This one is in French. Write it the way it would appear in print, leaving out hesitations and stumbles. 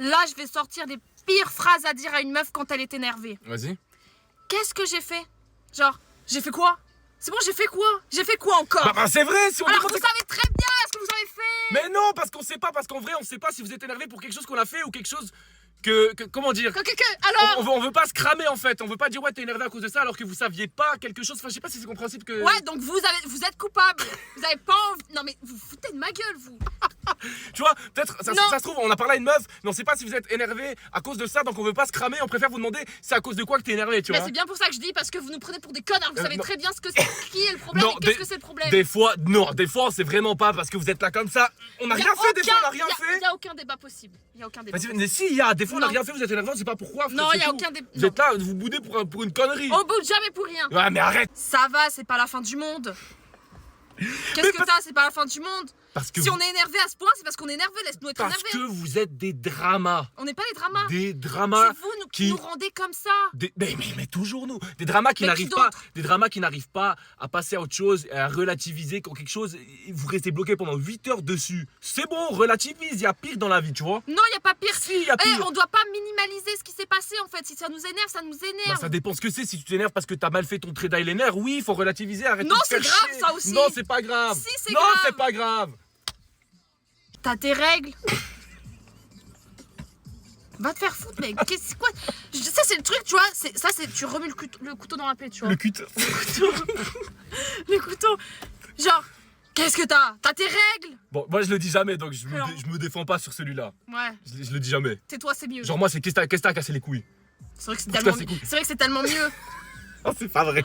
Là, je vais sortir des pires phrases à dire à une meuf quand elle est énervée. Vas-y. Qu'est-ce que j'ai fait? Genre, j'ai fait quoi? C'est bon, j'ai fait quoi? J'ai fait quoi encore? Bah c'est vrai, si on Alors demande, vous savez très bien ce que vous avez fait. Mais non, parce qu'on sait pas, parce qu'en vrai, on sait pas si vous êtes énervé pour quelque chose qu'on a fait ou quelque chose que comment dire? Alors On veut pas se cramer en fait, on veut pas dire ouais t'es énervé à cause de ça alors que vous saviez pas quelque chose, enfin je sais pas si c'est compréhensible que... Ouais, donc vous êtes coupable. Vous avez pas envie... Non mais vous foutez de ma gueule, vous. Tu vois, peut-être, ça Non. se trouve, on a parlé à une meuf, mais on sait pas si vous êtes énervé à cause de ça, donc on veut pas se cramer, on préfère vous demander c'est à cause de quoi que t'es énervé, tu Mais vois. c'est bien pour ça que je dis, parce que vous nous prenez pour des connards. Vous savez non. très bien ce que c'est, qui est le problème Non, et qu'est-ce que c'est le problème. Des fois, non, des fois, c'est vraiment pas parce que vous êtes là comme ça. On a rien fait, des fois, on a rien fait. Il y a aucun débat possible. Il y a aucun débat. Vas-y, mais si, il y a des fois, on a Non. rien fait, vous êtes énervé, on sait pas pourquoi. Non, c'est il y a tout. aucun débat. Vous êtes là, vous boudez pour une connerie. On boude jamais pour rien. Ouais, mais arrête. Ça va, c'est pas la fin du monde. Qu'est-ce que t'as? C'est pas la fin du monde. Parce que Si on est énervé à ce point, c'est parce qu'on est énervé. Laisse-nous être parce énervé. que vous êtes des dramas. On n'est pas des dramas. Des dramas. C'est vous qui qui- nous rendez comme ça. Mais toujours nous. Des dramas qui Mais n'arrivent qui pas. d'autre? Des dramas qui n'arrivent pas à passer à autre chose, à relativiser quand quelque chose. Vous restez bloqué pendant 8 heures dessus. C'est bon, relativise. Il y a pire dans la vie, tu vois. Non, il y a pas pire. Si, il y a pire. On doit pas minimaliser ce qui s'est passé en fait. Si ça nous énerve, ça nous Bah, énerve. ça dépend ce que c'est. Si tu t'énerves parce que t'as mal fait ton trait d'eyeliner, oui, il faut relativiser. Arrête Non, de te c'est faire grave, chier. ça aussi. Non, c'est pas grave. Si, c'est non, grave. c'est pas grave. T'as tes règles. Va te faire foutre, mec. Qu'est-ce quoi? Ça c'est le truc, tu vois. Ça c'est tu remues le couteau dans la plaie, tu vois. Le cul. Le couteau. Genre, qu'est-ce que t'as? T'as tes règles. Bon, moi je le dis jamais, donc Alors. je me défends pas sur celui-là. Ouais. Je le dis jamais. Tais-toi, c'est mieux. Genre moi c'est qu'est-ce que t'as cassé les couilles. C'est vrai que c'est Pourquoi tellement c'est cool? c'est vrai que c'est tellement mieux. Oh, c'est pas vrai.